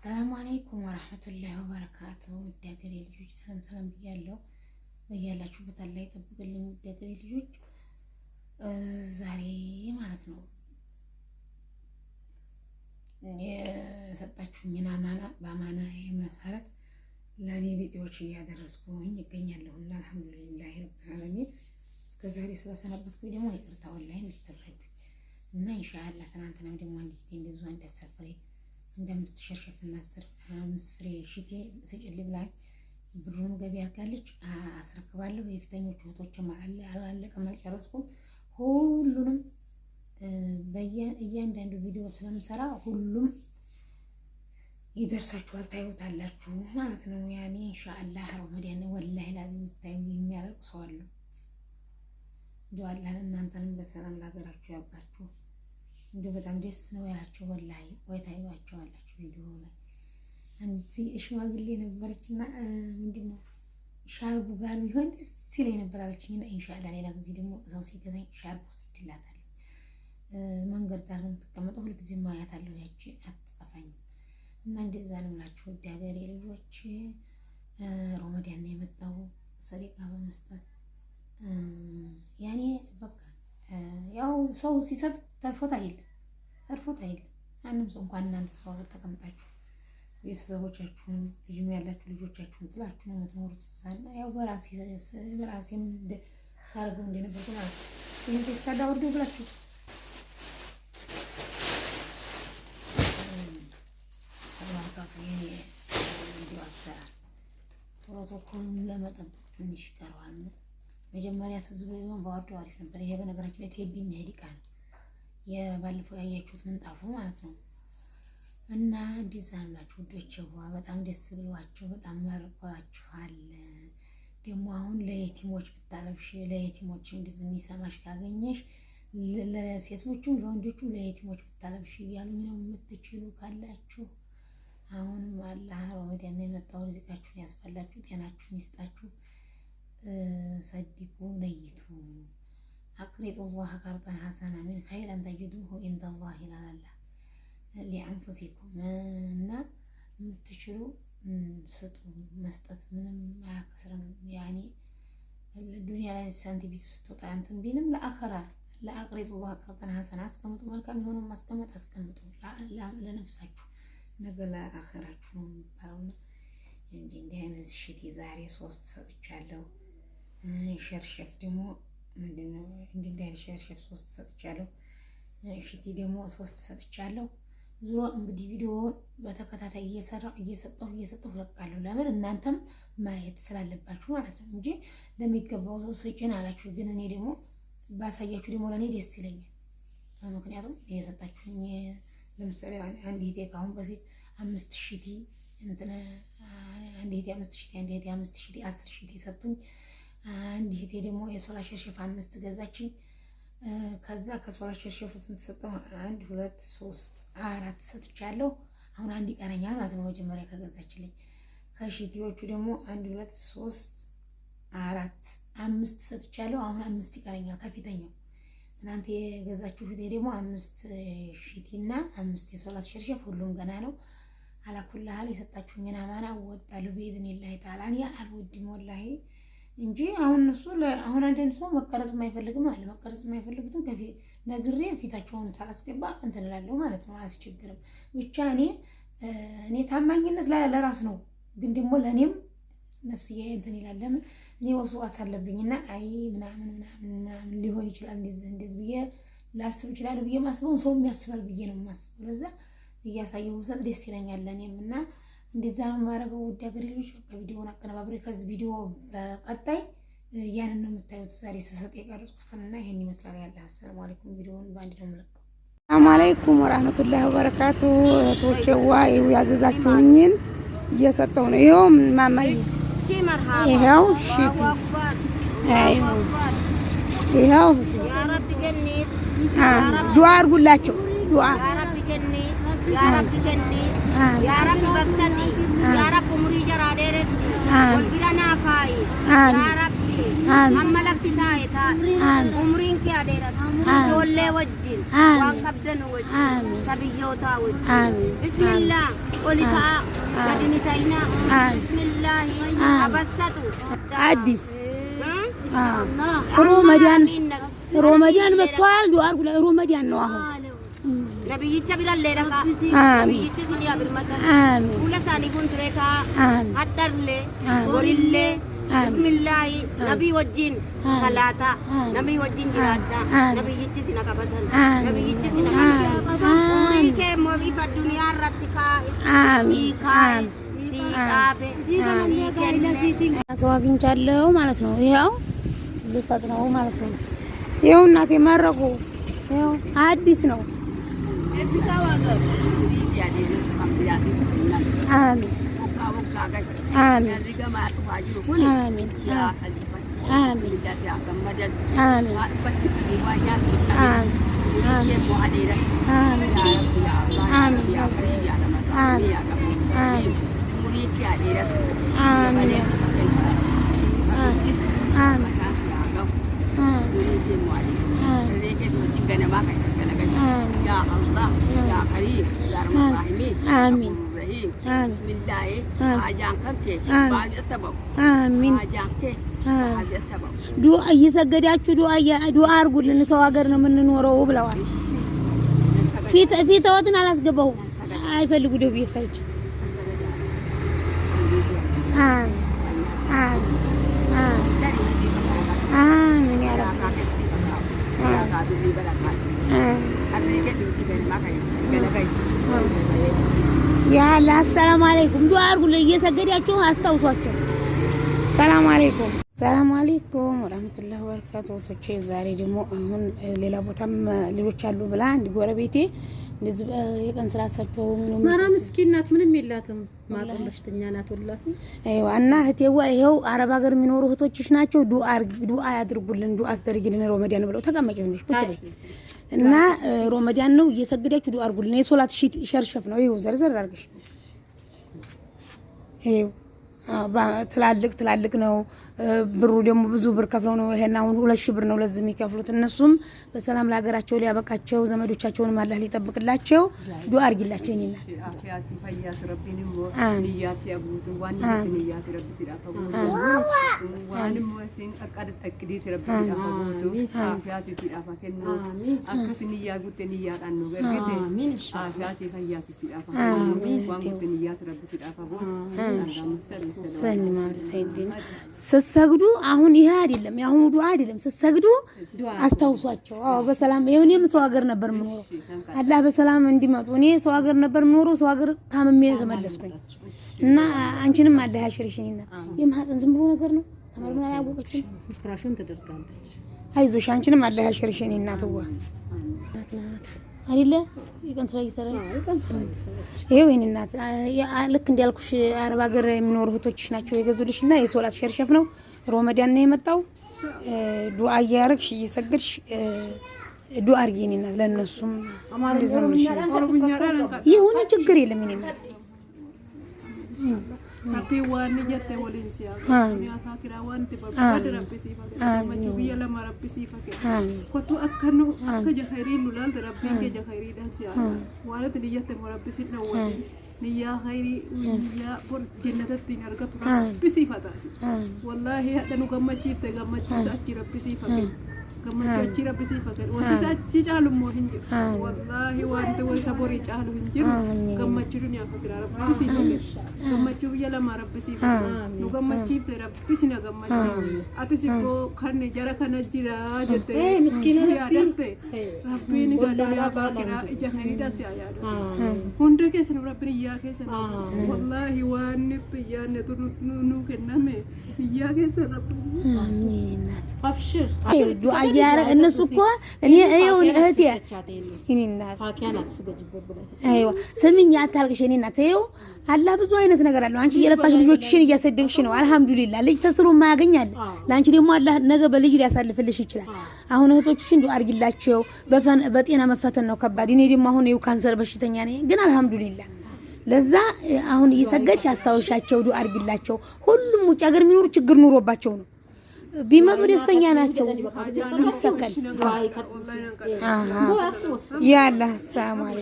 السلام عليكم ورحمة الله وبركاته. الداقري الجوج سلام بيالله بيالا شوفت الله يطبق لي الداقري الجوج زاري مالتنا ሰጣችሁኝና በአማና መሰረት ለኔ ቪዲዮዎች ያደረስኩኝ ይገኛለሁና አልহামዱሊላህ ረብል ዓለሚን። እስከዛሬ ስለሰነበትኩኝ ደግሞ ይቅርታ ወላሂ እንድትረዱ እና ኢንሻአላህ ትናንትና ደግሞ እንደዚህ እንደሰፍሬ እንደምትሸርሸፍና 5 ፍሬ ሽቲ ስጭል ብላኝ ብሩን ገቢ አርጋለች አስረክባለሁ። የፍተኞች ወቶች ማለት አላለቀም አልጨረስኩም። ሁሉንም በእያንዳንዱ ቪዲዮ ስለምሰራ ሁሉም ይደርሳችኋል ታዩታላችሁ ማለት ነው። ያኔ ኢንሻአላህ ረመዳን ወላሂ ላዝም ታዩ የሚያለቅሱ አሉ። ዱአላህ እናንተንም በሰላም ለሀገራችሁ ያብቃችሁ። እንደው በጣም ደስ ነው ያላችሁ ወላሂ ወይ ታዩዋችሁ አላችሁ ቪዲዮ ላይ አንቺ ሽማግሌ ነበረችና ምንድነው ሻርቡ ጋር ቢሆን ደስ ይለኝ ነበር አለችኝና ኢንሻአላህ ሌላ ጊዜ ደግሞ ሰው ሲገዛኝ ሻርቡ ስትላታል መንገድ ዳር ነው ተቀመጠው ሁሉ ጊዜ ማያት አለው ያቺ አትጠፋኝ እና እንደዛ ነው ናችሁ ዳገሬ ልጆች። ረመዳን ነው የመጣው ሰሪቃ በመስጠት ያኔ በቃ ያው ሰው ሲሰጥ ተርፎት አይደለም ማንም ሰው እንኳን እናንተ ሰው ጋር ተቀምጣችሁ ቤተሰቦቻችሁን ልጅም ያላችሁ ልጆቻችሁን ጥላችሁ ነው የምትኖሩት። ሳና ያው በራሴም ሳረገው እንደነበርኩ ማለት ይሄን ተሳዳ ወርዶ ብላችሁ ፕሮቶኮሉን ለመጠበቅ ትንሽ ይቀረዋል። መጀመሪያ ተዝብሎን ባወርደው አሪፍ ነበር። ይሄ በነገራችን ላይ ቴቢ የሚሄድ ዕቃ ነው የባለፈው ያያችሁት ምንጣፉ ማለት ነው። እና እንደዛ አላችሁ ውዶቼ በጣም ደስ ብሏችሁ በጣም መርቋችኋል። ደግሞ አሁን ለየቲሞች ብታለብሽ ለየቲሞች እንደዚህ የሚሰማሽ ካገኘሽ ለሴቶቹም ለወንዶቹም ለየቲሞች ብታለብሽ እያሉኝ ነው የምትችሉ ካላችሁ አሁንም አላህ ረመዳን የመጣው ሪዝቃችሁን ያስፈላችሁ ጤናችሁን ይስጣችሁ። ሰድቁ ነይቱ አቅሪጡ الله قرضا حسنا من خير أن تجدوه عند الله لا لأنفسكم እና የምትችሉ ስጡ። መስጠት ምንም አያከስርም። ያኒ الدنيا ላይ ሳንቲም ቢት ስትወጣ አንተም ቢልም ለአኸራ ለአቅሪጡ الله قرضا حسنا አስቀምጡ። መልካም የሆነው አስቀምጡ ለነፍሳችሁ ነገ ለአኸራችሁ ነው የሚባለውና እንዲህ አይነት ሽቲ ዛሬ 3 ሰጥቻለሁ። ሸርሸፍ ደግሞ ምንድነው እንዲህ አይነት ሸርሸፍ 3 ሰጥቻለሁ። ሽቲ ደግሞ 3 ሰጥቻለሁ። ዙሮ እንግዲህ ቪዲዮ በተከታታይ እየሰጠሁ ለቃለሁ። ለምን እናንተም ማየት ስላለባችሁ ማለት ነው እንጂ ለሚገባው ሰው ስጭን አላችሁ። ግን እኔ ደግሞ ባሳያችሁ ደግሞ ለኔ ደስ ይለኛል። ምክንያቱም የሰጣችሁኝ ለምሳሌ አንድ ሄቴ ካሁን በፊት 5 ሺቲ እንትና አንድ ሄቴ 5 ሺቲ አንድ ሄቴ 5 ሺቲ 10 ሺቲ ሰጡኝ። አንድ ሄቴ ደግሞ የሶላ ሸርሸፍ 5 ገዛችኝ። ከዛ ከሶላ ሸርሸፍ ስንት ሰጠው? 1 2 3 4 ሰጥቻለሁ። አሁን አንድ ይቀረኛል ማለት ነው መጀመሪያ ከገዛችልኝ። ከሺቲዎቹ ደግሞ 1 2 3 4 5 ሰጥቻለሁ። አሁን 5 ይቀረኛል ከፊተኛው እናንተ የገዛችሁ ፊቴ ደግሞ 5 ሺቲና 5 የሶላት ሸርሸፍ ሁሉም ገና ነው። አላኩልሃል የሰጣችሁኝና አማና ወጣሉ በኢዝኒላህ ተዓላ ያ አልወድም ወላሂ እንጂ አሁን እሱ አሁን አንደን ሰው መቀረጽ የማይፈልግም አለ። መቀረጽ የማይፈልጉትን ከፊት ነግሬ ፊታቸውን ሳላስገባ እንትን እላለሁ ማለት ነው። አያስቸግርም። ብቻ እኔ ታማኝነት ለራስ ነው፣ ግን ደግሞ ለኔም ነፍስዬ እንትን ይላል። ለምን እኔ ወስዋስ አለብኝና አይ ምናምን ሊሆን ይችላል እንደዚህ ብዬ ላስብ ይችላል ብዬ ማስበው ሰው የሚያስባል ብዬ ነው ማስበው። ለዛ እያሳየው ሰጥ ደስ ይለኛል ለኔም እና እንደዛ ነው ማረገው። ውድ ሀገሬ ልጆች በቃ ቪዲዮውን አቀነባብሬ ከዚህ ቪዲዮ በቀጣይ ያንን ነው የምታዩት። ዛሬ ስሰጥ የቀረጽኩትና ይሄን ይመስላል ያለ። አሰላሙ አለይኩም። ቪዲዮውን ባንድ ነው የምለቀው። ሰላም አለይኩም ወራህመቱላሂ ወበረካቱ። እህቶቼ ያዘዛችሁኝን እየሰጠው ነው። ይሄው ማማዬ ይሄው ሽቲ ይሄው ያ ረብ ገኒት ዱዓ አድርጉላቸው። ዱዓ ያ ረብ ገኒት ያ ረብ በሰዲ ያ ረብ ሙሪ ጀራደረ ወልቢራና ካይ ያ ረብ አመለክት ታይታ ኡምሪን ከያደረ ጆሌ ወጅን ዋን ቀብደን ወጅ ሰብዮታ ወጅ ቢስሚላህ قولتا قدنتينا بسم الله أبسطوا عديس رومديان بتوال دوار قل رومديان نواه نبي يجبر اللي ركا نبي يجسني أبرمتا ولا ثاني كنت ركا أدر لي وريلي بسم الله نبي وجين ثلاثة نبي وجين جرادا نبي يجسنا كبتن نبي يجسنا كبتن كم موي في الدنيا رتكا آمين ሰው አግኝቻለሁ ማለት ነው። ይኸው ልሰጥ ነው ማለት ነው። ይኸው እናቴ መረቁ። ይኸው አዲስ ነው። አሜን አሜን አሜን ዱአ እየሰገዳችሁ ዱአ አድርጉልን። ሰው ሀገር ነው የምንኖረው ብለዋል። ፊትወትን አላስገባው አይፈልጉ ደብ ይፈርጅ آمين يا رب يا الله السلام عليكم دعاء أقول يسجدياتكم أستوصاكم السلام عليكم السلام عليكم ورحمة الله وبركاته توجه زاري دمو هون ليلا بوتام ليوش علو بلان دقورة بيتي نزب يكن سرا سرتو مرا مسكينات من ميلاتهم ما صلحتني أنا والله أيوة أنا هتيوا هيو عرب أجر من وروه توجهش ناتشو دعاء يدربولن دعاء استرجلين رمضان بلو تكمل جسمش بتشوي እና ሮመዳን ነው እየሰገዳችሁ ዱአ አድርጉልን። የሶላት ሸርሸፍ ነው ይኸው ዘርዘር አድርገሽ ይኸው ትላልቅ ነው። ብሩ ደግሞ ብዙ ብር ከፍለው ነው ይሄን አሁን 2000 ብር ነው ለዚህ የሚከፍሉት። እነሱም በሰላም ለሀገራቸው ሊያበቃቸው ዘመዶቻቸውን አላህ ሊጠብቅላቸው ዱአ አድርጊላቸው። እኔና አፊያሲ ፈያስ ረቢን ወንያስ ያቡት ወንያስ ረቢ ሲራፈው ወንንም ወሲን አቀድ ተቅዲ ረቢ ሲራፈው አፊያሲ ሲራፈከን አከስኒ ያጉተን ያቃን ነው ገርገቴ አፊያሲ ፈያስ ሲራፈው ወንጉተን ያስ ረቢ ሲራፈው ሰላም ሰይድን ስትሰግዱ አሁን ይሄ አይደለም ያሁኑ ዱአ አይደለም። ስትሰግዱ አስታውሷቸው። አዎ በሰላም እኔም ሰው ሀገር ነበር የምኖረው አላህ በሰላም እንዲመጡ። እኔ ሰው ሀገር ነበር የምኖረው ሰው ሀገር ታምሜ ተመለስኩኝ እና አንቺንም አላህ ያሽርሽኝና የማህፀን ዝም ብሎ ነገር ነው ተመርምራ ያወቀችኝ ፍራሹን ተደርጋለች። አይዞሽ አንቺንም አላህ ያሽርሽኝ እናትዋ ናት አይደለ ይቀን ስራ ይሰራል ይቀን ስራ ይሄው የኔ እናት ልክ እንዲያልኩሽ አረብ ሀገር የሚኖሩ እህቶችሽ ናቸው የገዙልሽና የሶላት ሸርሸፍ ነው። ሮመዳን ነው የመጣው። ዱአ እያረግሽ እየሰገድሽ ዱአ አርጊ የኔ እናት ለነሱም ይሁን ችግር የለም የኔ እናት Tapi wani jette wolin siya. Dunia kakira wani tiba bada rabbi sifa. Macam biya lama rabbi sifa ke. Kotu akanu akka jahairi nulal rabbi ke jahairi dan siya. Wani tadi jette mo rabbi sifa wani. Niya khairi niya pun jannat tinggal kat rabbi sifa tasi. Wallahi ada nu gamma cipta gamma sachi rabbi sifa ke. Gamma sachi rabbi sifa ke. Wani sachi calu mo hinjir. Wallahi wani tu sabori calu hinjir. Gamma cirunya kakira rabbi sifa ke. Gamma cirunya lama rabbi sifa. Nu gamma cipta rabbi sina gamma ciru. Ati siko karne jara kana jira jete. Miskina rabbi. Rabbi ni galu ya bakira ijahari dan siaya. Hunde ke senu rabbi ni ya ke senu. Wallahi wani tu ya ne tu nu ke name. Ya ke senu rabbi. አሚን አብሽር ዱአ ያረ እነሱ እኮ እኔ አይው እህቴ እኔ እናት ፋኪያናት ስገጅበት ብለ አይዋ ስሚኝ አታልቅሽ እኔ እናት አይው አላህ ብዙ አይነት ነገር አለው። አንቺ እየለፋሽ ልጆችሽን እያሰደግሽ ነው። አልহামዱሊላህ ልጅ ተስሎ ማያገኛል። ላንቺ ደግሞ አላህ ነገ በልጅ ሊያሳልፍልሽ ይችላል። አሁን እህቶችሽን ዱአ አድርጊላቸው። በጤና መፈተን ነው ከባድ። እኔ ደግሞ አሁን ይው ካንሰር በሽተኛ ነኝ፣ ግን አልহামዱሊላህ ለዛ አሁን እየሰገድሽ አስታውሻቸው ዱአ አድርጊላቸው። ሁሉም ውጭ ሀገር የሚኖሩ ችግር ኑሮባቸው ነው ቢመጡ ደስተኛ ናቸው። ይሰከል ያላ ሰላም አለይኩም